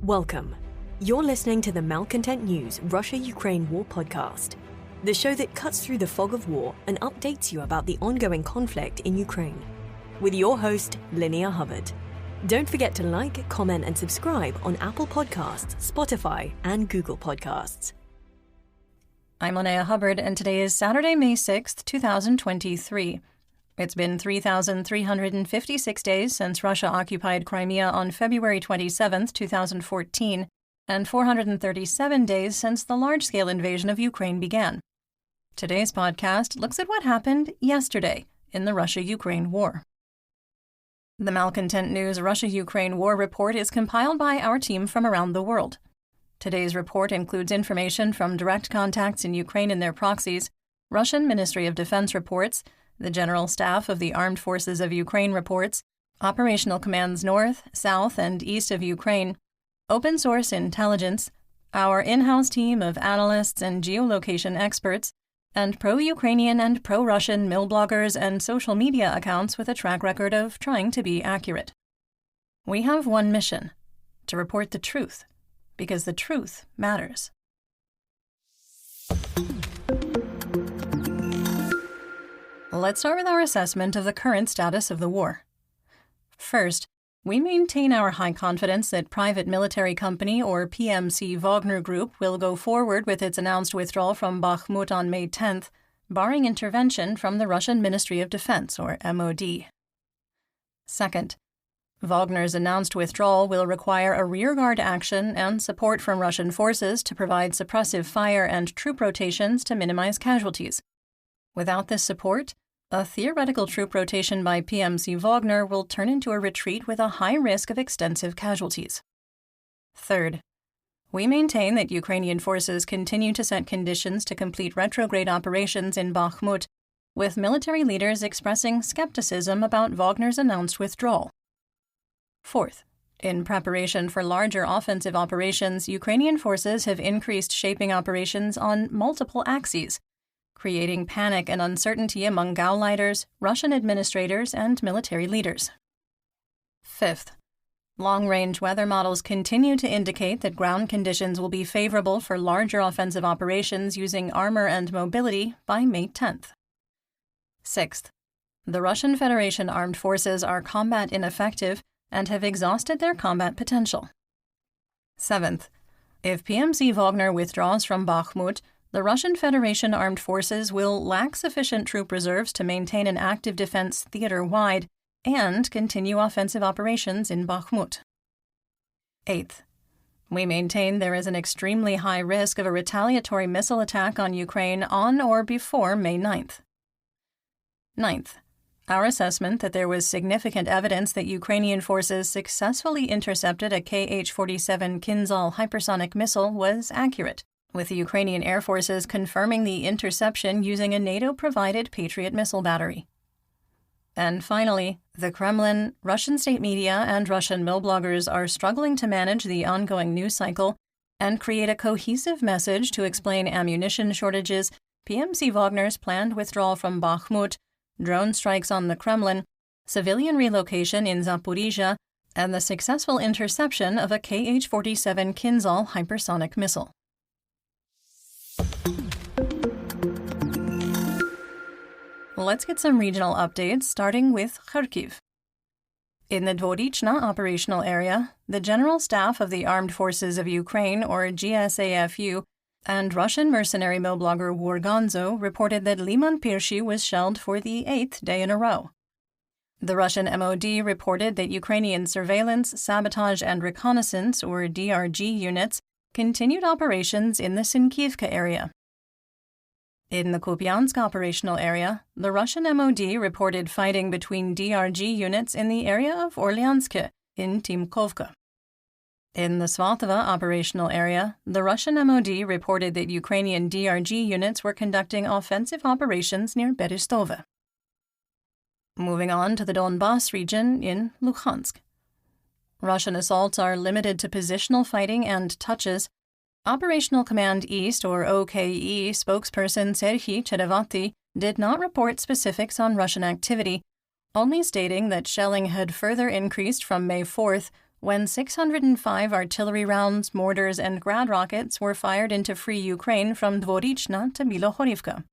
Welcome. You're listening to the Malcontent News Russia-Ukraine War podcast, the show that cuts through the fog of war and updates you about the ongoing conflict in Ukraine. With your host, Linnea Hubbard. Don't forget to like, comment, and subscribe on Apple Podcasts, Spotify, and Google Podcasts. I'm Linnea Hubbard, and today is Saturday, May 6th, 2023. It's been 3,356 days since Russia occupied Crimea on February 27, 2014, and 437 days since the large-scale invasion of Ukraine began. Today's podcast looks at what happened yesterday in the Russia-Ukraine war. The Malcontent News Russia-Ukraine War Report is compiled by our team from around the world. Today's report includes information from direct contacts in Ukraine and their proxies, Russian Ministry of Defense reports, the General Staff of the Armed Forces of Ukraine reports, operational commands north, south, and east of Ukraine, open source intelligence, our in-house team of analysts and geolocation experts, and pro-Ukrainian and pro-Russian mill bloggers and social media accounts with a track record of trying to be accurate. We have one mission: to report the truth, because the truth matters. Let's start with our assessment of the current status of the war. First, we maintain our high confidence that private military company or PMC Wagner Group will go forward with its announced withdrawal from Bakhmut on May 10th, barring intervention from the Russian Ministry of Defense or MOD. Second, Wagner's announced withdrawal will require a rearguard action and support from Russian forces to provide suppressive fire and troop rotations to minimize casualties. Without this support, a theoretical troop rotation by PMC Wagner will turn into a retreat with a high risk of extensive casualties. Third, we maintain that Ukrainian forces continue to set conditions to complete retrograde operations in Bakhmut, with military leaders expressing skepticism about Wagner's announced withdrawal. Fourth, in preparation for larger offensive operations, Ukrainian forces have increased shaping operations on multiple axes, creating panic and uncertainty among Gauleiters, Russian administrators, and military leaders. Fifth, long-range weather models continue to indicate that ground conditions will be favorable for larger offensive operations using armor and mobility by May 10th. Sixth, the Russian Federation armed forces are combat ineffective and have exhausted their combat potential. Seventh, if PMC Wagner withdraws from Bakhmut, the Russian Federation armed forces will lack sufficient troop reserves to maintain an active defense theater-wide and continue offensive operations in Bakhmut. Eighth, we maintain there is an extremely high risk of a retaliatory missile attack on Ukraine on or before May 9th. Ninth, our assessment that there was significant evidence that Ukrainian forces successfully intercepted a Kh-47 Kinzhal hypersonic missile was accurate, with the Ukrainian Air Forces confirming the interception using a NATO-provided Patriot missile battery. And finally, the Kremlin, Russian state media, and Russian mill bloggers are struggling to manage the ongoing news cycle and create a cohesive message to explain ammunition shortages, PMC Wagner's planned withdrawal from Bakhmut, drone strikes on the Kremlin, civilian relocation in Zaporizhia, and the successful interception of a Kh-47 Kinzhal hypersonic missile. Let's get some regional updates, starting with Kharkiv. In the Dvorichna operational area, the General Staff of the Armed Forces of Ukraine, or GSAFU, and Russian mercenary mill blogger Warganzo reported that Liman Pirshi was shelled for the 8th day in a row. The Russian MOD reported that Ukrainian surveillance, sabotage, and reconnaissance, or DRG units, continued operations in the Sinkivka area. In the Kupiansk operational area, the Russian MOD reported fighting between DRG units in the area of Orlyansk in Timkovka. In the Svatova operational area, the Russian MOD reported that Ukrainian DRG units were conducting offensive operations near Berestove. Moving on to the Donbas region in Luhansk. Russian assaults are limited to positional fighting and touches. Operational Command East, or OKE, spokesperson Serhiy Cherevati did not report specifics on Russian activity, only stating that shelling had further increased from May 4th, when 605 artillery rounds, mortars, and Grad rockets were fired into free Ukraine from Dvorichna to Bilohorivka.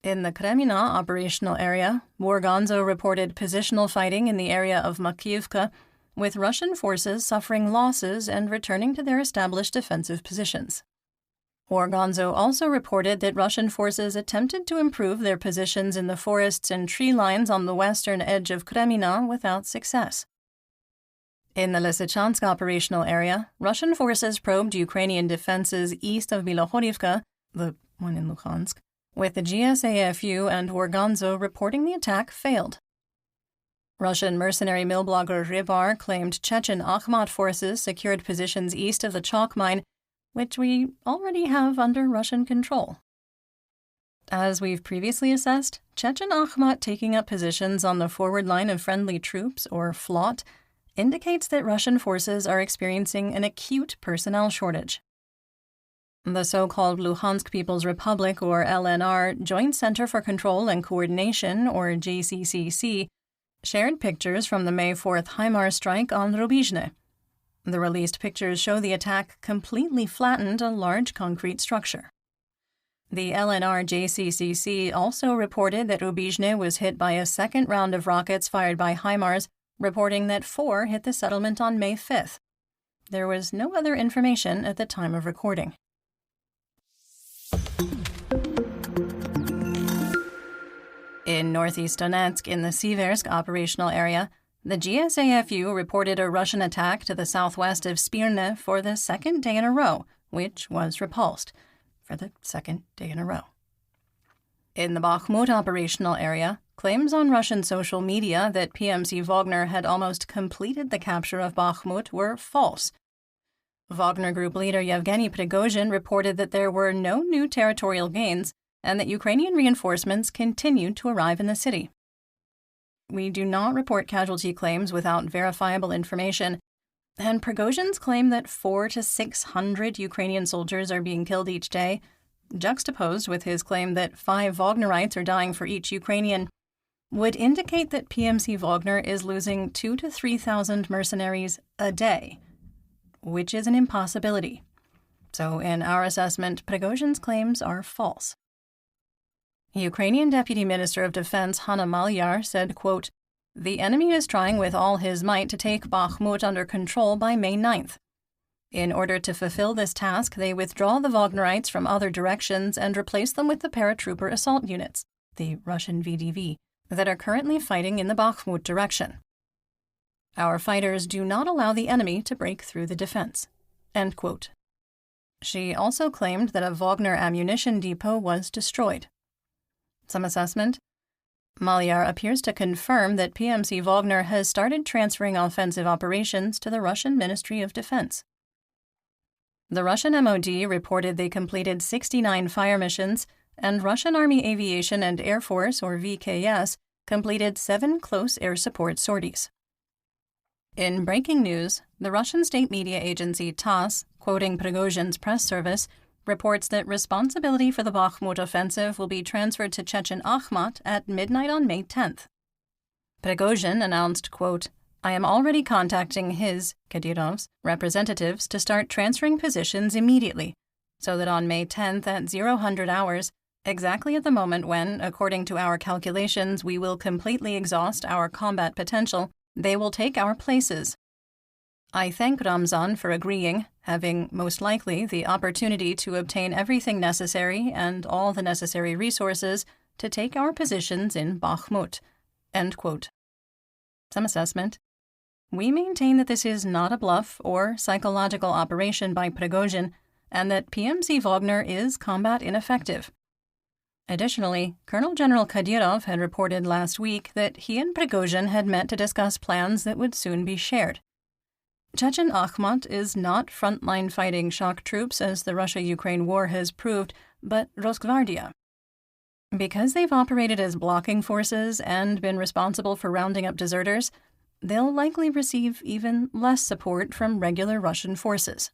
In the Kremina operational area, Wargonzo reported positional fighting in the area of Makiivka, with Russian forces suffering losses and returning to their established defensive positions. Wargonzo also reported that Russian forces attempted to improve their positions in the forests and tree lines on the western edge of Kremina without success. In the Lysychansk operational area, Russian forces probed Ukrainian defenses east of Bilohorivka, the one in Luhansk, with the GSAFU and Wargonzo reporting the attack failed. Russian mercenary mill blogger Rybar claimed Chechen Akhmat forces secured positions east of the chalk mine, which we already have under Russian control. As we've previously assessed, Chechen Akhmat taking up positions on the forward line of friendly troops, or FLOT, indicates that Russian forces are experiencing an acute personnel shortage. The so-called Luhansk People's Republic, or LNR, Joint Center for Control and Coordination, or JCCC, shared pictures from the May 4th HIMARS strike on Rubizhne. The released pictures show the attack completely flattened a large concrete structure. The LNR JCCC also reported that Rubizhne was hit by a second round of rockets fired by HIMARS, reporting that 4 hit the settlement on May 5th. There was no other information at the time of recording. In northeast Donetsk, in the Siversk operational area, the GSAFU reported a Russian attack to the southwest of Spirne for the second day in a row, which was repulsed for the second day in a row. In the Bakhmut operational area, claims on Russian social media that PMC Wagner had almost completed the capture of Bakhmut were false. Wagner Group leader Yevgeny Prigozhin reported that there were no new territorial gains and that Ukrainian reinforcements continued to arrive in the city. We do not report casualty claims without verifiable information, and Prigozhin's claim that 400 to 600 Ukrainian soldiers are being killed each day, juxtaposed with his claim that 5 Wagnerites are dying for each Ukrainian, would indicate that PMC Wagner is losing 2,000 to 3,000 mercenaries a day, which is an impossibility. So in our assessment, Prigozhin's claims are false. Ukrainian Deputy Minister of Defense Hanna Maliar said, quote, "The enemy is trying with all his might to take Bakhmut under control by May 9th. In order to fulfill this task, they withdraw the Wagnerites from other directions and replace them with the paratrooper assault units, the Russian VDV, that are currently fighting in the Bakhmut direction. Our fighters do not allow the enemy to break through the defense." End quote. She also claimed that a Wagner ammunition depot was destroyed. Some assessment. Maliar appears to confirm that PMC Wagner has started transferring offensive operations to the Russian Ministry of Defense. The Russian MOD reported they completed 69 fire missions, and Russian Army Aviation and Air Force, or VKS, completed 7 close air support sorties. In breaking news, the Russian state media agency TASS, quoting Prigozhin's press service, reports that responsibility for the Bakhmut offensive will be transferred to Chechen Akhmat at midnight on May 10th. Prigozhin announced, quote, "I am already contacting his, Kadyrov's, representatives to start transferring positions immediately, so that on May 10th at 0000 hours, exactly at the moment when, according to our calculations, we will completely exhaust our combat potential, they will take our places. I thank Ramzan for agreeing, having most likely the opportunity to obtain everything necessary and all the necessary resources to take our positions in Bakhmut." End quote. Some assessment. We maintain that this is not a bluff or psychological operation by Prigozhin, and that PMC Wagner is combat ineffective. Additionally, Colonel General Kadyrov had reported last week that he and Prigozhin had met to discuss plans that would soon be shared. Chechen Akhmat is not frontline fighting shock troops, as the Russia-Ukraine war has proved, but Rosgvardia. Because they've operated as blocking forces and been responsible for rounding up deserters, they'll likely receive even less support from regular Russian forces.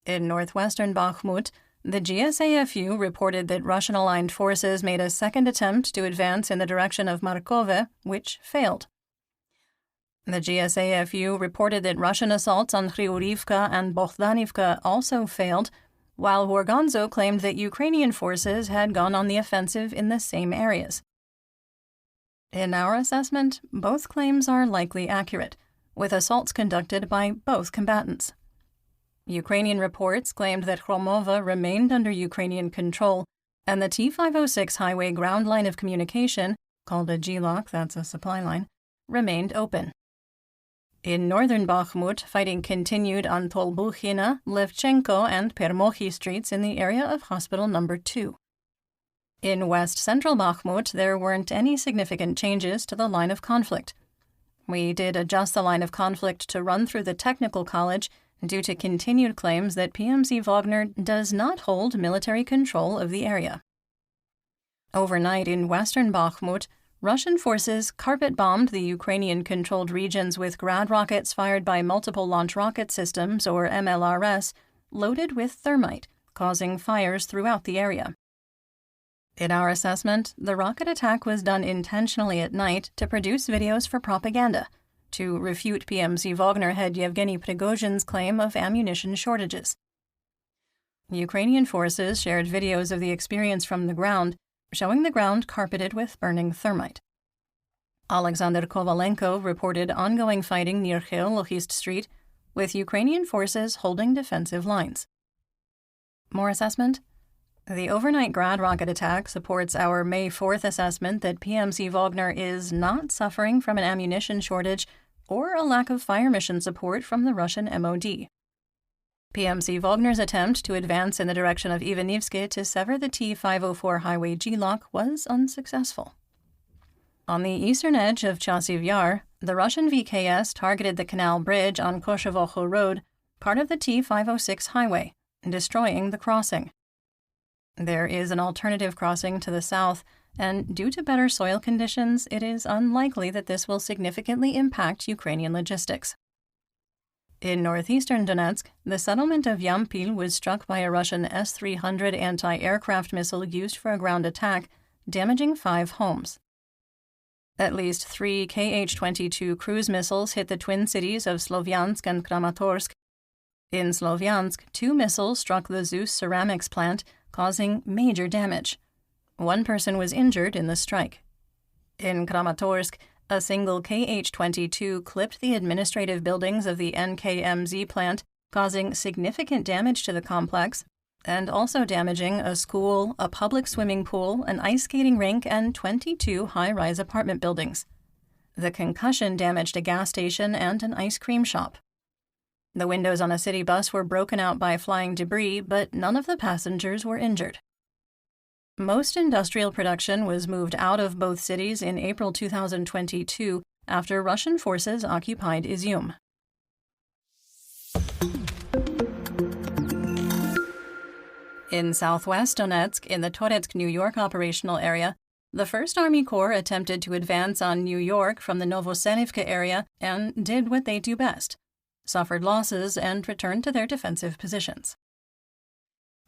In northwestern Bakhmut, the GSAFU reported that Russian-aligned forces made a second attempt to advance in the direction of Markove, which failed. The GSAFU reported that Russian assaults on Hryurivka and Bohdanivka also failed, while Worgonzo claimed that Ukrainian forces had gone on the offensive in the same areas. In our assessment, both claims are likely accurate, with assaults conducted by both combatants. Ukrainian reports claimed that Chromova remained under Ukrainian control, and the T-506 highway ground line of communication, called a GLOC, that's a supply line, remained open. In northern Bakhmut, fighting continued on Tolbukhina, Levchenko, and Permokhy streets in the area of Hospital No. 2. In west-central Bakhmut, there weren't any significant changes to the line of conflict. We did adjust the line of conflict to run through the technical college due to continued claims that PMC Wagner does not hold military control of the area. Overnight in western Bakhmut, Russian forces carpet-bombed the Ukrainian-controlled regions with Grad rockets fired by Multiple Launch Rocket Systems, or MLRS, loaded with thermite, causing fires throughout the area. In our assessment, the rocket attack was done intentionally at night to produce videos for propaganda, to refute PMC Wagner head Yevgeny Prigozhin's claim of ammunition shortages. Ukrainian forces shared videos of the experience from the ground, showing the ground carpeted with burning thermite. Alexander Kovalenko reported ongoing fighting near Cheolochist Street, with Ukrainian forces holding defensive lines. More assessment? The overnight Grad rocket attack supports our May 4th assessment that PMC Wagner is not suffering from an ammunition shortage or a lack of fire mission support from the Russian MOD. PMC Wagner's attempt to advance in the direction of Ivanivsky to sever the T-504 highway GLOC was unsuccessful. On the eastern edge of Chasiv Yar, the Russian VKS targeted the canal bridge on Koshevokho Road, part of the T-506 highway, destroying the crossing. There is an alternative crossing to the south, and due to better soil conditions, it is unlikely that this will significantly impact Ukrainian logistics. In northeastern Donetsk, the settlement of Yampil was struck by a Russian S-300 anti-aircraft missile used for a ground attack, damaging 5 homes. At least 3 Kh-22 cruise missiles hit the twin cities of Slovyansk and Kramatorsk. In Slovyansk, 2 missiles struck the Zeus ceramics plant, causing major damage. 1 person was injured in the strike. In Kramatorsk, a single Kh-22 clipped the administrative buildings of the NKMZ plant, causing significant damage to the complex, and also damaging a school, a public swimming pool, an ice skating rink, and 22 high-rise apartment buildings. The concussion damaged a gas station and an ice cream shop. The windows on a city bus were broken out by flying debris, but none of the passengers were injured. Most industrial production was moved out of both cities in April 2022 after Russian forces occupied Izium. In southwest Donetsk, in the Toretsk, New York operational area, the 1st Army Corps attempted to advance on New York from the Novoselivka area and did what they do best, suffered losses and returned to their defensive positions.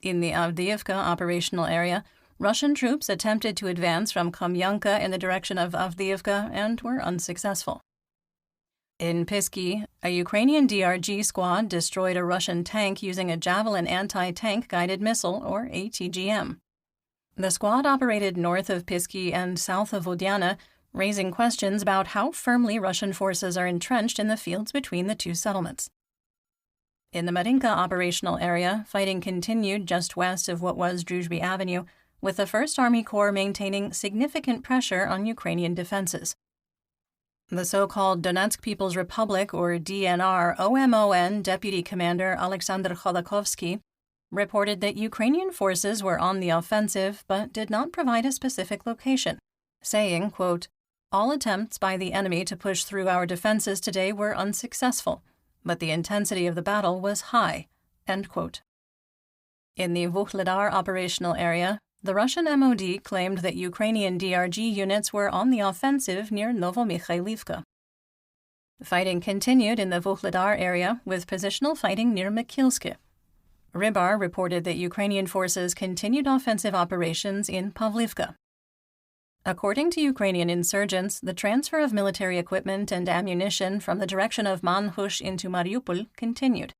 In the Avdiivka operational area, Russian troops attempted to advance from Kamyanka in the direction of Avdiivka and were unsuccessful. In Pisky, a Ukrainian DRG squad destroyed a Russian tank using a Javelin anti-tank guided missile, or ATGM. The squad operated north of Pisky and south of Vodyana, raising questions about how firmly Russian forces are entrenched in the fields between the 2 settlements. In the Marinka operational area, fighting continued just west of what was Druzhby Avenue, with the 1st Army Corps maintaining significant pressure on Ukrainian defenses. The so-called Donetsk People's Republic, or DNR, OMON Deputy Commander Alexander Khodorkovsky reported that Ukrainian forces were on the offensive but did not provide a specific location, saying, quote, "All attempts by the enemy to push through our defenses today were unsuccessful, but the intensity of the battle was high," end quote. In the Vuhledar operational area, the Russian MOD claimed that Ukrainian DRG units were on the offensive near Novomikhailivka. Fighting continued in the Vuhledar area with positional fighting near Mikilske. Rybar reported that Ukrainian forces continued offensive operations in Pavlivka. According to Ukrainian insurgents, the transfer of military equipment and ammunition from the direction of Manhush into Mariupol continued.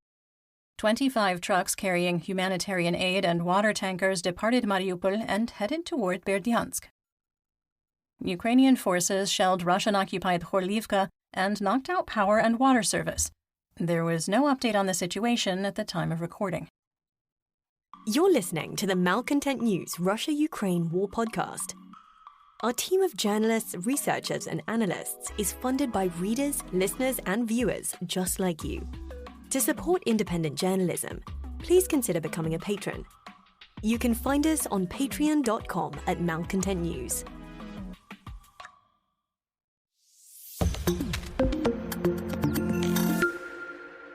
25 trucks carrying humanitarian aid and water tankers departed Mariupol and headed toward Berdyansk. Ukrainian forces shelled Russian-occupied Khorlivka and knocked out power and water service. There was no update on the situation at the time of recording. You're listening to the Malcontent News Russia-Ukraine War Podcast. Our team of journalists, researchers, and analysts is funded by readers, listeners, and viewers just like you. To support independent journalism, please consider becoming a patron. You can find us on patreon.com/Malcontent News.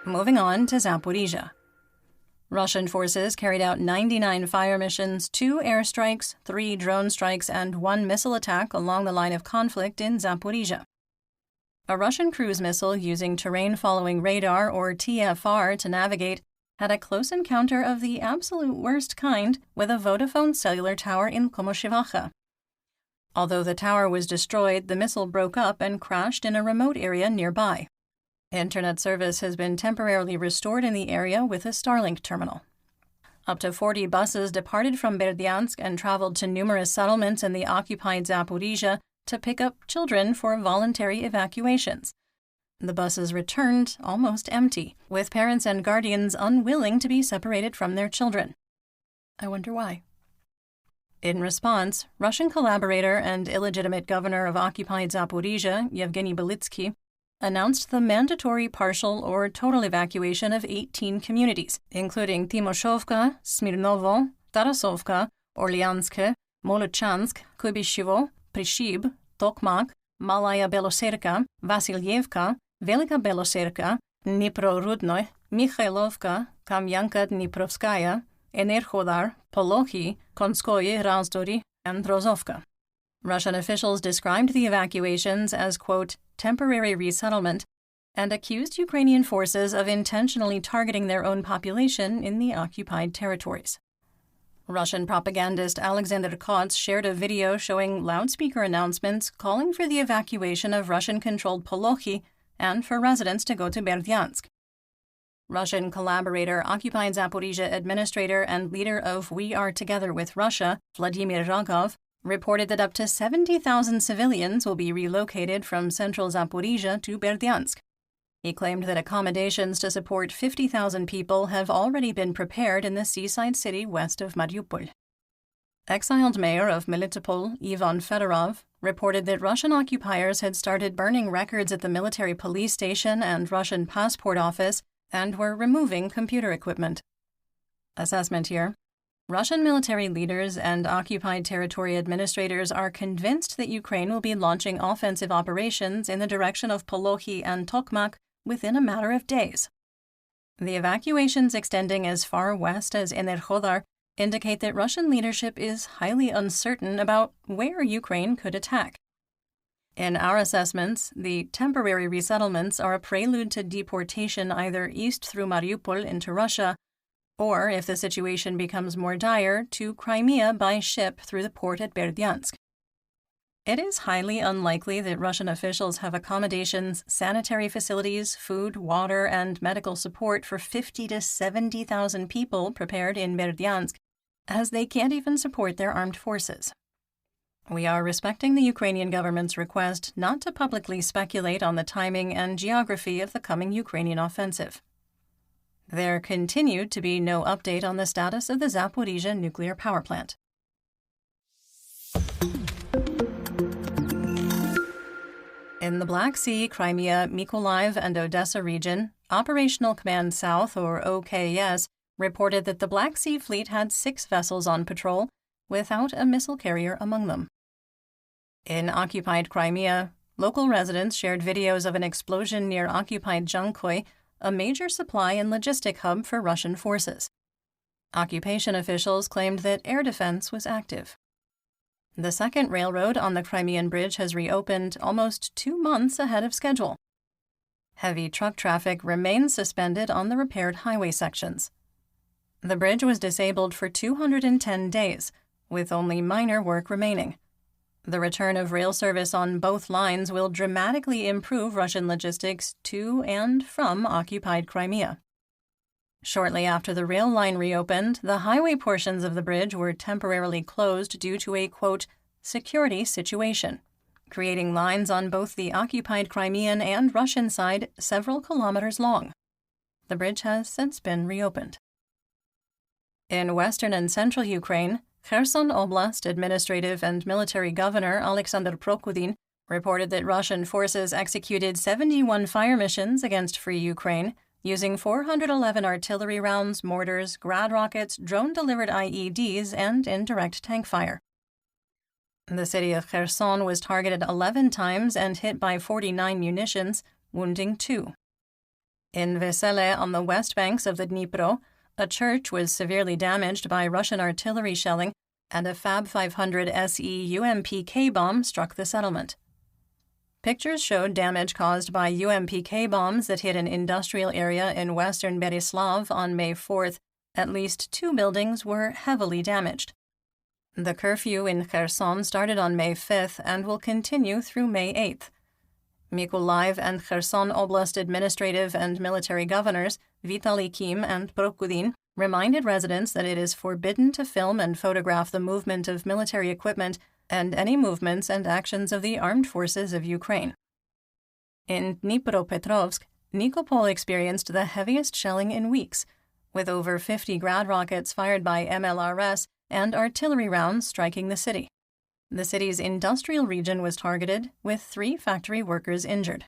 Moving on to Zaporizhzhia. Russian forces carried out 99 fire missions, 2 airstrikes, 3 drone strikes, and 1 missile attack along the line of conflict in Zaporizhzhia. A Russian cruise missile using terrain-following radar, or TFR, to navigate had a close encounter of the absolute worst kind with a Vodafone cellular tower in Komoshivacha. Although the tower was destroyed, the missile broke up and crashed in a remote area nearby. Internet service has been temporarily restored in the area with a Starlink terminal. Up to 40 buses departed from Berdyansk and traveled to numerous settlements in the occupied Zaporizhzhia to pick up children for voluntary evacuations. The buses returned almost empty, with parents and guardians unwilling to be separated from their children. I wonder why. In response, Russian collaborator and illegitimate governor of occupied Zaporizhzhia, Yevgeny Belitsky, announced the mandatory partial or total evacuation of 18 communities, including Timoshovka, Smirnovo, Tarasovka, Orlianske, Molochansk, Kubyshevo, Prishib, Tokmak, Malaya Beloserka, Vasilyevka, Velika Beloserka, Dnipro-Rudnoy, Mikhailovka, Kamyanka Dniprovskaya, Enerhodar, Polokhy, Konskoye Razdory, and Drozovka. Russian officials described the evacuations as, quote, temporary resettlement, and accused Ukrainian forces of intentionally targeting their own population in the occupied territories. Russian propagandist Alexander Kots shared a video showing loudspeaker announcements calling for the evacuation of Russian-controlled Polokhy and for residents to go to Berdyansk. Russian collaborator, occupied Zaporizhzhia administrator and leader of We Are Together with Russia, Vladimir Rogov, reported that up to 70,000 civilians will be relocated from central Zaporizhzhia to Berdyansk. He claimed that accommodations to support 50,000 people have already been prepared in the seaside city west of Mariupol. Exiled mayor of Melitopol, Ivan Fedorov, reported that Russian occupiers had started burning records at the military police station and Russian passport office and were removing computer equipment. Assessment here. Russian military leaders and occupied territory administrators are convinced that Ukraine will be launching offensive operations in the direction of Polokhy and Tokmak within a matter of days. The evacuations extending as far west as Enerhodar indicate that Russian leadership is highly uncertain about where Ukraine could attack. In our assessments, the temporary resettlements are a prelude to deportation either east through Mariupol into Russia, or, if the situation becomes more dire, to Crimea by ship through the port at Berdyansk. It is highly unlikely that Russian officials have accommodations, sanitary facilities, food, water, and medical support for 50 to 70,000 people prepared in Berdyansk, as they can't even support their armed forces. We are respecting the Ukrainian government's request not to publicly speculate on the timing and geography of the coming Ukrainian offensive. There continued to be no update on the status of the Zaporizhzhia nuclear power plant. In the Black Sea, Crimea, Mykolaiv, and Odessa region, Operational Command South, or OKS, reported that the Black Sea Fleet had 6 vessels on patrol, without a missile carrier among them. In occupied Crimea, local residents shared videos of an explosion near occupied Jankoy, a major supply and logistic hub for Russian forces. Occupation officials claimed that air defense was active. The second railroad on the Crimean Bridge has reopened almost 2 months ahead of schedule. Heavy truck traffic remains suspended on the repaired highway sections. The bridge was disabled for 210 days, with only minor work remaining. The return of rail service on both lines will dramatically improve Russian logistics to and from occupied Crimea. Shortly after the rail line reopened, the highway portions of the bridge were temporarily closed due to a, quote, security situation, creating lines on both the occupied Crimean and Russian side several kilometers long. The bridge has since been reopened. In western and central Ukraine, Kherson Oblast administrative and military governor Alexander Prokudin reported that Russian forces executed 71 fire missions against Free Ukraine, using 411 artillery rounds, mortars, Grad rockets, drone-delivered IEDs, and indirect tank fire. The city of Kherson was targeted 11 times and hit by 49 munitions, wounding 2. In Vesele, on the west banks of the Dnipro, a church was severely damaged by Russian artillery shelling, and a Fab 500 SE UMPK bomb struck the settlement. Pictures showed damage caused by UMPK bombs that hit an industrial area in western Berislav on May 4th. At least 2 buildings were heavily damaged. The curfew in Kherson started on May 5th and will continue through May 8th. Mykolaiv and Kherson Oblast administrative and military governors, Vitaly Kim and Prokudin, reminded residents that it is forbidden to film and photograph the movement of military equipment and any movements and actions of the armed forces of Ukraine. In Dnipropetrovsk, Nikopol experienced the heaviest shelling in weeks, with over 50 Grad rockets fired by MLRS and artillery rounds striking the city. The city's industrial region was targeted, with 3 factory workers injured.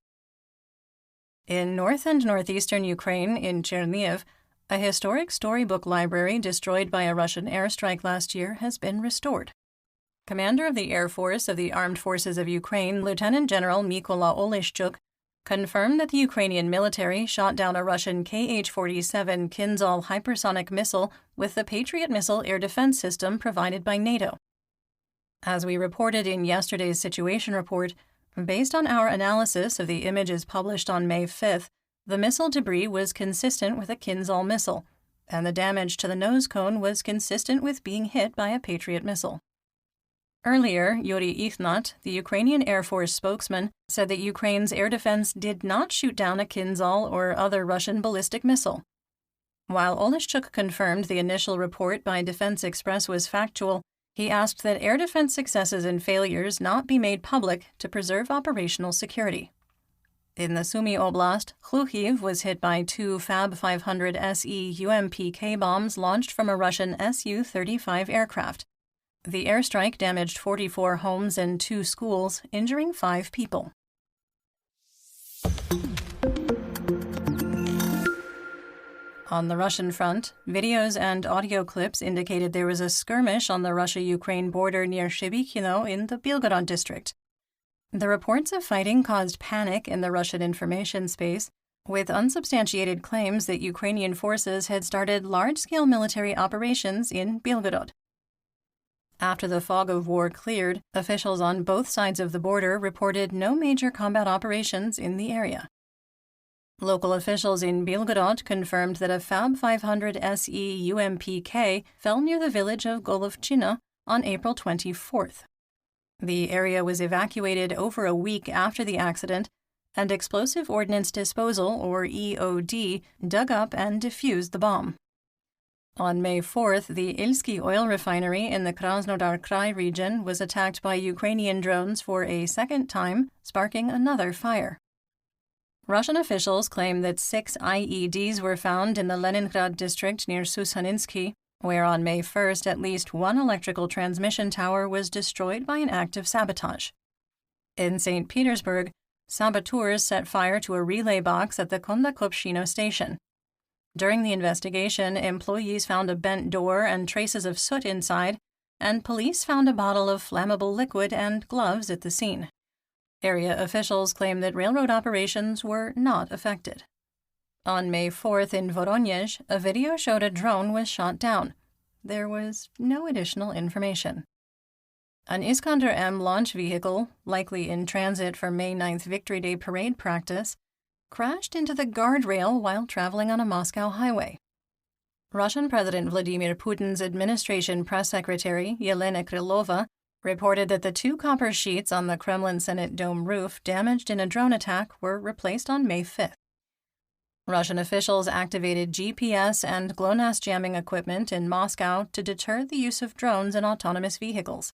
In north and northeastern Ukraine, in Chernihiv, a historic storybook library destroyed by a Russian airstrike last year has been restored. Commander of the Air Force of the Armed Forces of Ukraine, Lieutenant General Mykola Oleshchuk, confirmed that the Ukrainian military shot down a Russian Kh-47 Kinzhal hypersonic missile with the Patriot missile air defense system provided by NATO. As we reported in yesterday's situation report, based on our analysis of the images published on May 5th, the missile debris was consistent with a Kinzhal missile, and the damage to the nose cone was consistent with being hit by a Patriot missile. Earlier, Yuri Ikhnat, the Ukrainian Air Force spokesman, said that Ukraine's air defense did not shoot down a Kinzhal or other Russian ballistic missile. While Oleshchuk confirmed the initial report by Defense Express was factual, he asked that air defense successes and failures not be made public to preserve operational security. In the Sumy Oblast, Khlukhiv was hit by 2 Fab 500 SE UMPK bombs launched from a Russian Su-35 aircraft. The airstrike damaged 44 homes and 2 schools, injuring 5 people. On the Russian front, videos and audio clips indicated there was a skirmish on the Russia-Ukraine border near Shebykino in the Belgorod district. The reports of fighting caused panic in the Russian information space, with unsubstantiated claims that Ukrainian forces had started large-scale military operations in Belgorod. After the fog of war cleared, officials on both sides of the border reported no major combat operations in the area. Local officials in Belgorod confirmed that a Fab 500 SE UMPK fell near the village of Golovchina on April 24th. The area was evacuated over a week after the accident, and Explosive Ordnance Disposal, or EOD, dug up and defused the bomb. On May 4th, the Ilsky oil refinery in the Krasnodar Krai region was attacked by Ukrainian drones for a second time, sparking another fire. Russian officials claim that 6 IEDs were found in the Leningrad district near Susaninsky, where on May 1st at least 1 electrical transmission tower was destroyed by an act of sabotage. In St. Petersburg, saboteurs set fire to a relay box at the Kondakopshino station. During the investigation, employees found a bent door and traces of soot inside, and police found a bottle of flammable liquid and gloves at the scene. Area officials claim that railroad operations were not affected. On May 4th in Voronezh, a video showed a drone was shot down. There was no additional information. An Iskander-M launch vehicle, likely in transit for May 9th Victory Day parade practice, crashed into the guardrail while traveling on a Moscow highway. Russian President Vladimir Putin's administration press secretary, Yelena Krylova, reported that the 2 copper sheets on the Kremlin Senate dome roof damaged in a drone attack were replaced on May 5th. Russian officials activated GPS and GLONASS jamming equipment in Moscow to deter the use of drones in autonomous vehicles.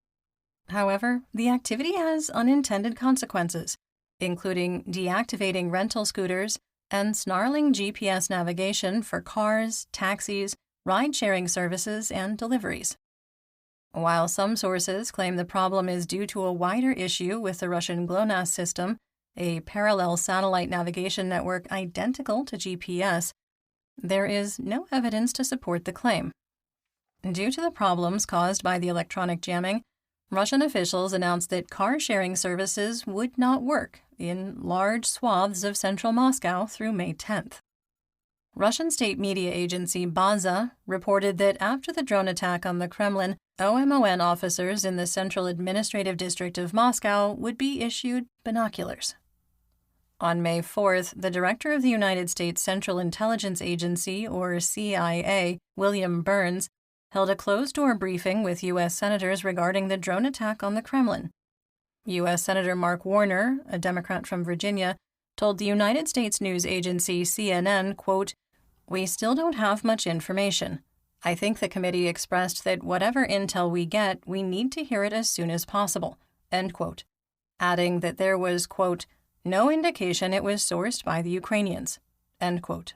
However, the activity has unintended consequences, including deactivating rental scooters and snarling GPS navigation for cars, taxis, ride-sharing services, and deliveries. While some sources claim the problem is due to a wider issue with the Russian GLONASS system, a parallel satellite navigation network identical to GPS, there is no evidence to support the claim. Due to the problems caused by the electronic jamming, Russian officials announced that car-sharing services would not work in large swaths of central Moscow through May 10th. Russian state media agency Baza reported that after the drone attack on the Kremlin, OMON officers in the Central Administrative District of Moscow would be issued binoculars. On May 4th, the director of the United States Central Intelligence Agency, or CIA, William Burns, held a closed-door briefing with U.S. senators regarding the drone attack on the Kremlin. U.S. Senator Mark Warner, a Democrat from Virginia, told the United States news agency CNN, quote, "We still don't have much information. I think the committee expressed that whatever intel we get, we need to hear it as soon as possible," end quote, adding that there was, quote, "no indication it was sourced by the Ukrainians," end quote.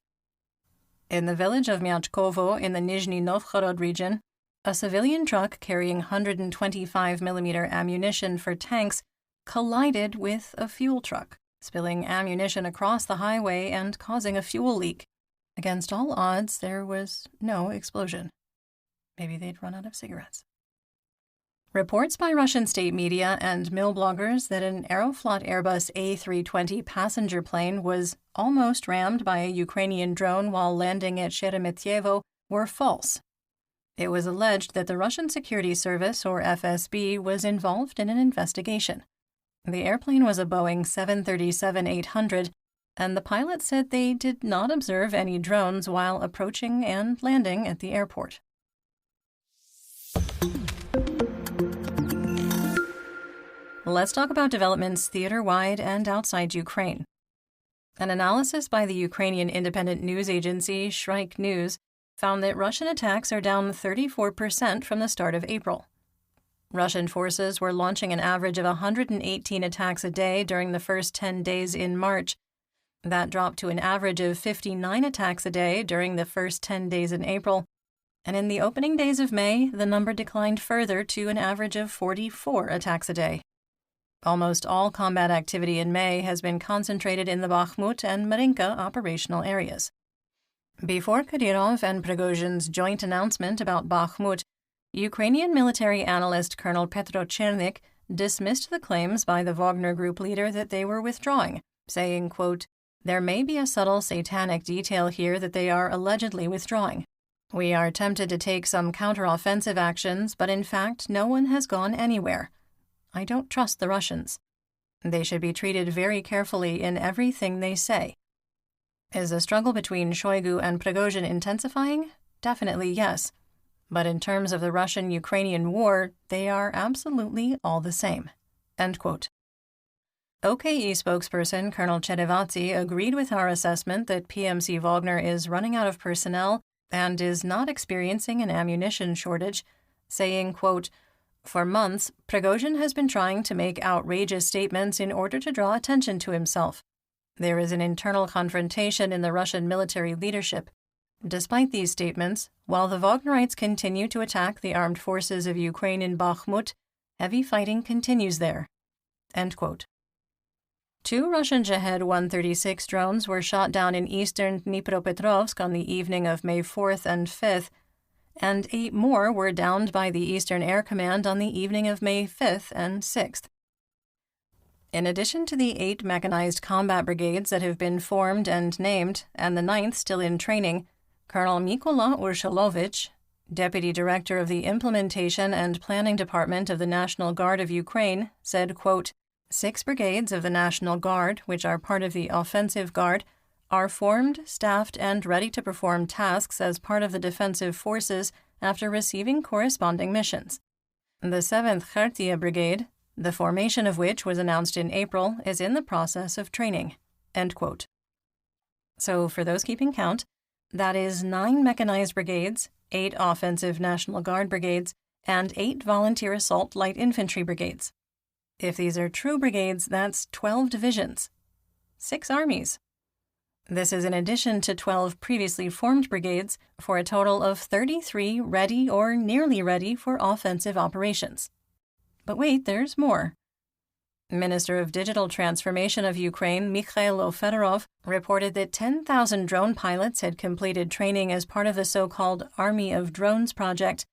In the village of Myachkovo in the Nizhny Novgorod region, a civilian truck carrying 125mm ammunition for tanks collided with a fuel truck, spilling ammunition across the highway and causing a fuel leak. Against all odds, there was no explosion. Maybe they'd run out of cigarettes. Reports by Russian state media and mill bloggers that an Aeroflot Airbus A320 passenger plane was almost rammed by a Ukrainian drone while landing at Sheremetyevo were false. It was alleged that the Russian Security Service, or FSB, was involved in an investigation. The airplane was a Boeing 737-800, and the pilot said they did not observe any drones while approaching and landing at the airport. Let's talk about developments theater-wide and outside Ukraine. An analysis by the Ukrainian independent news agency Shrike News found that Russian attacks are down 34% from the start of April. Russian forces were launching an average of 118 attacks a day during the first 10 days in March. That dropped to an average of 59 attacks a day during the first 10 days in April, and in the opening days of May, the number declined further to an average of 44 attacks a day. Almost all combat activity in May has been concentrated in the Bakhmut and Marinka operational areas. Before Kadyrov and Prigozhin's joint announcement about Bakhmut, Ukrainian military analyst Colonel Petro Chernik dismissed the claims by the Wagner Group leader that they were withdrawing, saying, quote, "There may be a subtle satanic detail here that they are allegedly withdrawing. We are tempted to take some counteroffensive actions, but in fact no one has gone anywhere. I don't trust the Russians. They should be treated very carefully in everything they say." Is the struggle between Shoigu and Prigozhin intensifying? Definitely yes. But in terms of the Russian-Ukrainian war, they are absolutely all the same. End quote. OKE spokesperson Colonel Cherevati agreed with our assessment that PMC Wagner is running out of personnel and is not experiencing an ammunition shortage, saying, quote, "For months, Prigozhin has been trying to make outrageous statements in order to draw attention to himself. There is an internal confrontation in the Russian military leadership. Despite these statements, while the Wagnerites continue to attack the armed forces of Ukraine in Bakhmut, heavy fighting continues there." End quote. 2 Russian Shahed 136 drones were shot down in eastern Dnipropetrovsk on the evening of May 4th and 5th, and 8 more were downed by the Eastern Air Command on the evening of May 5th and 6th. In addition to the 8 mechanized combat brigades that have been formed and named, and the 9th still in training, Colonel Mykola Urshalovich, Deputy Director of the Implementation and Planning Department of the National Guard of Ukraine, said, quote, 6 brigades of the National Guard, which are part of the Offensive Guard, are formed, staffed, and ready to perform tasks as part of the defensive forces after receiving corresponding missions. The 7th Khartia Brigade, the formation of which was announced in April, is in the process of training." End quote. So for those keeping count, that is 9 mechanized brigades, 8 offensive National Guard brigades, and 8 volunteer assault light infantry brigades. If these are true brigades, that's 12 divisions, 6 armies. This is in addition to 12 previously formed brigades, for a total of 33 ready or nearly ready for offensive operations. But wait, there's more. Minister of Digital Transformation of Ukraine, Mikhailo Fedorov, reported that 10,000 drone pilots had completed training as part of the so-called Army of Drones project.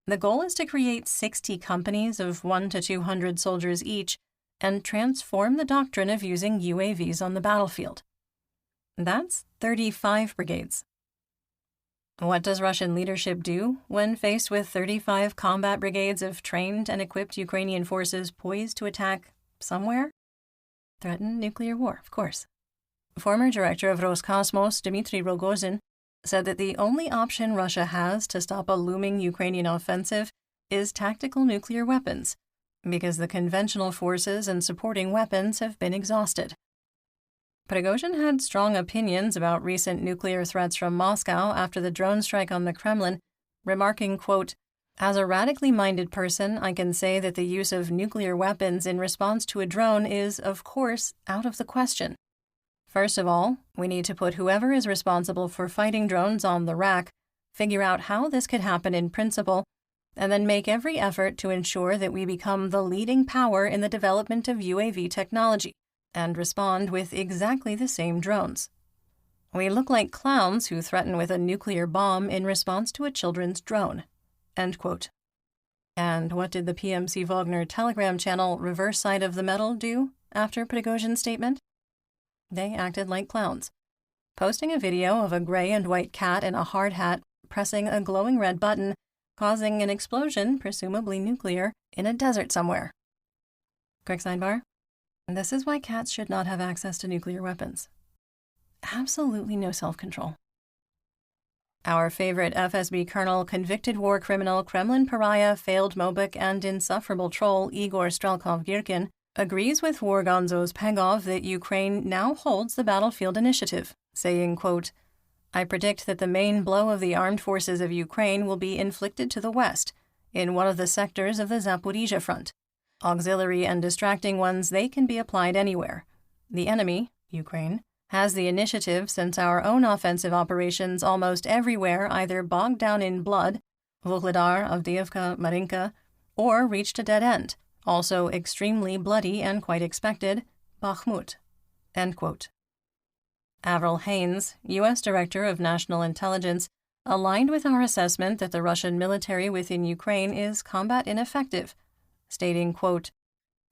The goal is to create 60 companies of 1 to 200 soldiers each and transform the doctrine of using UAVs on the battlefield. That's 35 brigades. What does Russian leadership do when faced with 35 combat brigades of trained and equipped Ukrainian forces poised to attack somewhere? Threaten nuclear war, of course. Former director of Roscosmos, Dmitry Rogozin, said that the only option Russia has to stop a looming Ukrainian offensive is tactical nuclear weapons, because the conventional forces and supporting weapons have been exhausted. Prigozhin had strong opinions about recent nuclear threats from Moscow after the drone strike on the Kremlin, remarking, quote, "As a radically minded person, I can say that the use of nuclear weapons in response to a drone is, of course, out of the question. First of all, we need to put whoever is responsible for fighting drones on the rack, figure out how this could happen in principle, and then make every effort to ensure that we become the leading power in the development of UAV technology, and respond with exactly the same drones. We look like clowns who threaten with a nuclear bomb in response to a children's drone." End quote. And what did the PMC Wagner Telegram channel Reverse Side of the Medal do after Prigozhin's statement? They acted like clowns, posting a video of a gray and white cat in a hard hat pressing a glowing red button, causing an explosion, presumably nuclear, in a desert somewhere. Quick sidebar. This is why cats should not have access to nuclear weapons. Absolutely no self-control. Our favorite FSB colonel, convicted war criminal, Kremlin pariah, failed Mobik, and insufferable troll Igor Strelkov-Girkin agrees with war gonzos Pegov that Ukraine now holds the battlefield initiative, saying, quote, "I predict that the main blow of the armed forces of Ukraine will be inflicted to the west, in one of the sectors of the Zaporizhia front. Auxiliary and distracting ones, they can be applied anywhere. The enemy, Ukraine, has the initiative since our own offensive operations almost everywhere either bogged down in blood, Vuhledar, Avdiivka, Marinka, or reached a dead end, also extremely bloody and quite expected, Bakhmut." End quote. Avril Haines, U.S. Director of National Intelligence, aligned with our assessment that the Russian military within Ukraine is combat ineffective, stating, quote,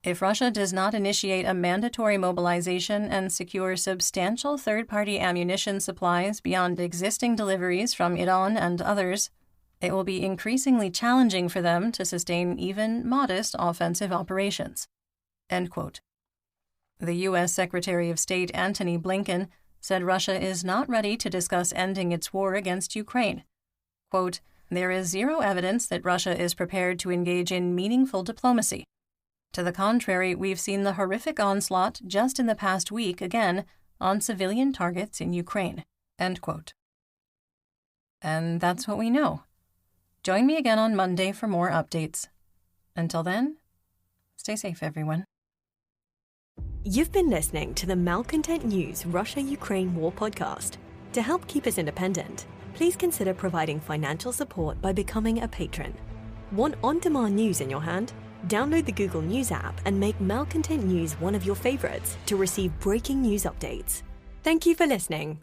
"If Russia does not initiate a mandatory mobilization and secure substantial third-party ammunition supplies beyond existing deliveries from Iran and others, it will be increasingly challenging for them to sustain even modest offensive operations." End quote. The U.S. Secretary of State Antony Blinken said Russia is not ready to discuss ending its war against Ukraine. Quote, "There is zero evidence that Russia is prepared to engage in meaningful diplomacy. To the contrary, we've seen the horrific onslaught just in the past week again on civilian targets in Ukraine." End quote. And that's what we know. Join me again on Monday for more updates. Until then, stay safe, everyone. You've been listening to the Malcontent News Russia-Ukraine War podcast. To help keep us independent, please consider providing financial support by becoming a patron. Want on-demand news in your hand? Download the Google News app and make Malcontent News one of your favorites to receive breaking news updates. Thank you for listening.